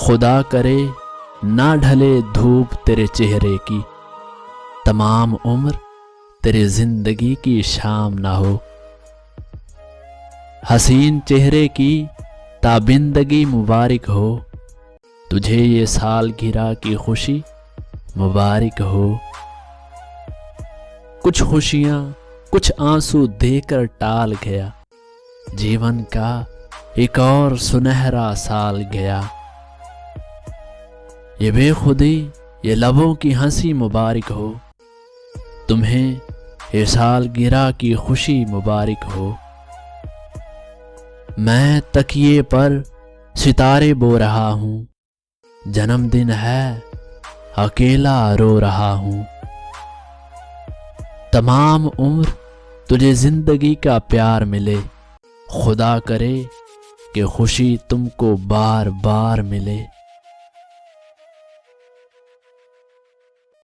خدا کرے نہ ڈھلے دھوپ تیرے چہرے کی، تمام عمر تیرے زندگی کی شام نہ ہو۔ حسین چہرے کی تابندگی مبارک ہو، تجھے یہ سالگرہ کی خوشی مبارک ہو۔ کچھ خوشیاں کچھ آنسو دے کر ٹال گیا، جیون کا ایک اور سنہرا سال گیا۔ یہ بے خودی یہ لبوں کی ہنسی مبارک ہو، تمہیں یہ سالگرہ کی خوشی مبارک ہو۔ میں تکیے پر ستارے بو رہا ہوں، جنم دن ہے اکیلا رو رہا ہوں۔ تمام عمر تجھے زندگی کا پیار ملے، خدا کرے کہ خوشی تم کو بار بار ملے۔